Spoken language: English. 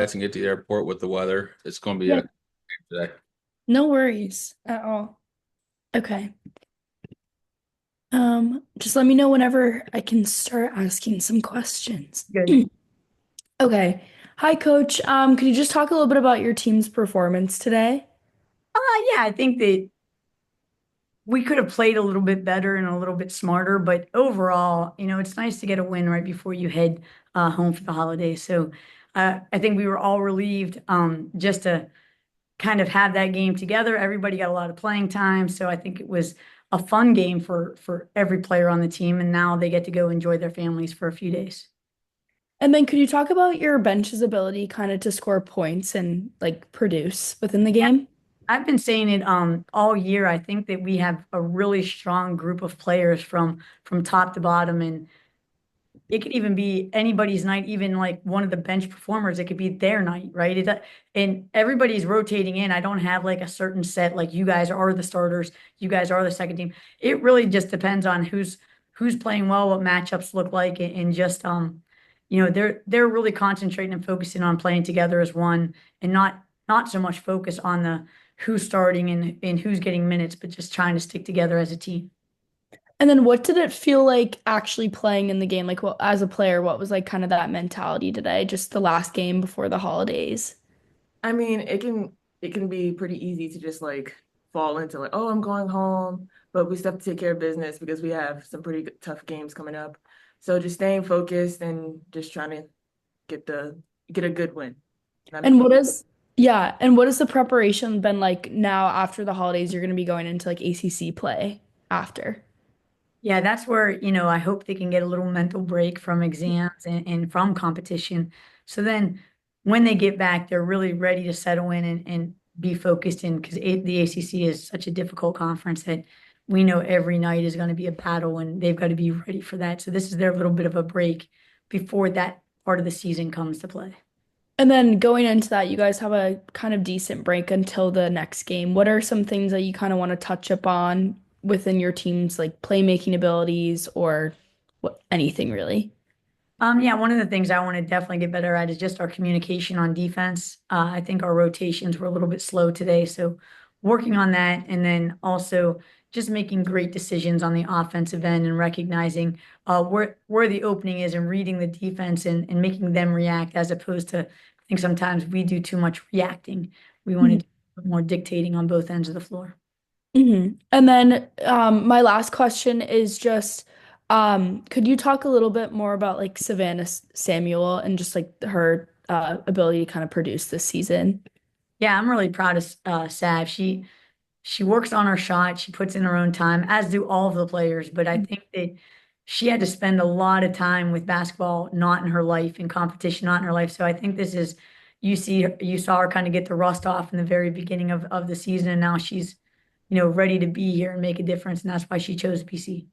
guys can get to the airport with the weather. It's going to be Yeah, a today. no worries at all. Okay. Just let me know whenever I can start asking some questions. Good. Okay. Hi, Coach. Could you just talk a little bit about your team's performance today? Yeah, I think that we could have played a little bit better and a little bit smarter, but overall, it's nice to get a win right before you head home for the holidays. So I think we were all relieved just to kind of have that game together. Everybody got a lot of playing time, so I think it was a fun game for every player on the team, and now they get to go enjoy their families for a few days. And then could you talk about your bench's ability kind of to score points and like produce within the game? I've been saying it all year. I think that we have a really strong group of players from top to bottom, and it could even be anybody's night, even like one of the bench performers. It could be their night, right? And everybody's rotating in. I don't have like a certain set, like you guys are the starters, you guys are the second team. It really just depends on who's playing well, what matchups look like, and just they're really concentrating and focusing on playing together as one, and not so much focus on the who's starting and who's getting minutes, but just trying to stick together as a team. And then what did it feel like actually playing in the game? Like, well, as a player, what was like kind of that mentality today? Just the last game before the holidays. I mean, it can be pretty easy to just like fall into like, oh, I'm going home, but we still have to take care of business because we have some pretty tough games coming up. So just staying focused and just trying to get a good win. Not a And clean. what has the preparation been like now after the holidays? You're going to be going into like ACC play after. Yeah, that's where, I hope they can get a little mental break from exams and from competition. So then when they get back, they're really ready to settle in and be focused in because the ACC is such a difficult conference that we know every night is going to be a battle and they've got to be ready for that. So this is their little bit of a break before that part of the season comes to play. And then going into that, you guys have a kind of decent break until the next game. What are some things that you kind of want to touch up on within your team's like playmaking abilities or anything really? Yeah, one of the things I want to definitely get better at is just our communication on defense. I think our rotations were a little bit slow today, so working on that, and then also just making great decisions on the offensive end and recognizing where the opening is and reading the defense and making them react as opposed to I think sometimes we do too much reacting. We want to do more dictating on both ends of the floor. And then my last question is just could you talk a little bit more about like Savannah Samuel and just like her ability to kind of produce this season? Yeah, I'm really proud of Sav. She works on her shot. She puts in her own time, as do all of the players. But I think that she had to spend a lot of time with basketball, not in her life, in competition, not in her life. So I think this is, you saw her kind of get the rust off in the very beginning of the season, and now she's, ready to be here and make a difference, and that's why she chose PC.